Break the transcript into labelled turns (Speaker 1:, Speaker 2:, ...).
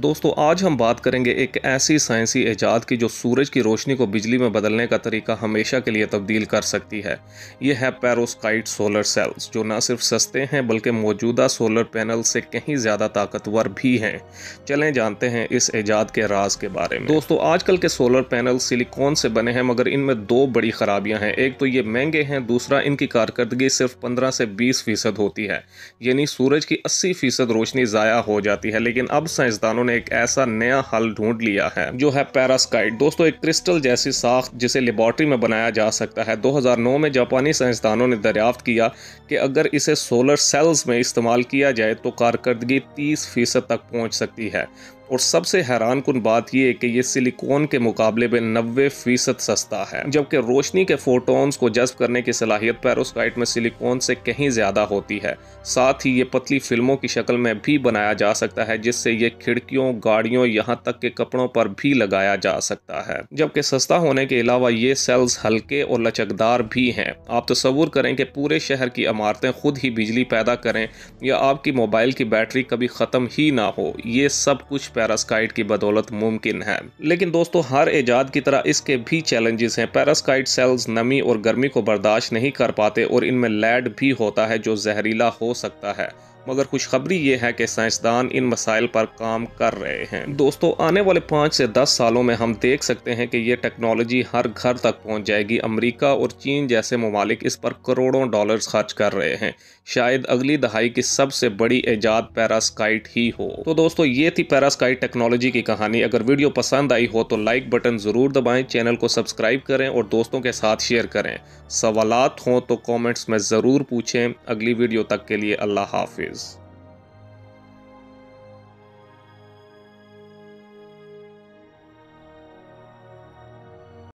Speaker 1: दोस्तों आज हम बात करेंगे एक ऐसी साइंसी इजाद की जो सूरज की रोशनी को बिजली में बदलने का तरीका हमेशा के लिए तब्दील कर सकती है। ये है पेरोस्काइट सोलर सेल्स, जो न सिर्फ सस्ते हैं बल्कि मौजूदा सोलर पैनल से कहीं ज़्यादा ताकतवर भी हैं। चलें जानते हैं इस इजाद के राज के बारे में। दोस्तों आजकल के सोलर पैनल सिलिकॉन से बने हैं, मगर इनमें दो बड़ी खराबियां हैं। एक तो ये महंगे हैं, दूसरा इनकी कारकर्दगी सिर्फ 15 से 20% होती है, यानी सूरज की 80% रोशनी ज़ाया हो जाती है। लेकिन अब साइंसदानों ने एक ऐसा नया हल ढूंढ लिया है जो है पेरोस्काइट। दोस्तों एक क्रिस्टल जैसी साख्त जिसे लेबॉर्ट्री में बनाया जा सकता है। 2009 में जापानी साइंसदानों ने दरियाफ्त किया कि अगर इसे सोलर सेल्स में इस्तेमाल किया जाए तो कारकर्दगी 30% तक पहुंच सकती है। और सबसे हैरानकुन बात यह है कि ये सिलिकॉन के मुकाबले में 90% सस्ता है, जबकि रोशनी के फोटॉन्स को जज्ब करने की सलाहियत पेरोस्काइट में सिलिकॉन से कहीं ज़्यादा होती है। साथ ही ये पतली फिल्मों की शक्ल में भी बनाया जा सकता है, जिससे ये खिड़कियों, गाड़ियों, यहाँ तक के कपड़ों पर भी लगाया जा सकता है। जबकि सस्ता होने के अलावा ये सेल्स हल्के और लचकदार भी हैं। आप तसव्वुर करें कि पूरे शहर की इमारतें खुद ही बिजली पैदा करें या आपकी मोबाइल की बैटरी कभी ख़त्म ही ना हो, ये सब कुछ पेरोस्काइट की बदौलत मुमकिन है। लेकिन दोस्तों हर इजाद की तरह इसके भी चैलेंजेस हैं। पेरोस्काइट सेल्स नमी और गर्मी को बर्दाश्त नहीं कर पाते और इनमें लेड भी होता है जो जहरीला हो सकता है। मगर खुशखबरी ये है कि साइंसदान इन मसाइल पर काम कर रहे हैं। दोस्तों आने वाले 5 से 10 सालों में हम देख सकते हैं कि ये टेक्नोलॉजी हर घर तक पहुंच जाएगी। अमेरिका और चीन जैसे ममालिक इस पर करोड़ों डॉलर्स खर्च कर रहे हैं। शायद अगली दहाई की सबसे बड़ी इजाद पेरोस्काइट ही हो। तो दोस्तों ये थी पेरोस्काइट टेक्नोलॉजी की कहानी। अगर वीडियो पसंद आई हो तो लाइक बटन ज़रूर दबाएं, चैनल को सब्सक्राइब करें और दोस्तों के साथ शेयर करें। सवालात हों तो कॉमेंट्स में ज़रूर पूछें। अगली वीडियो तक के लिए अल्लाह हाफिज़।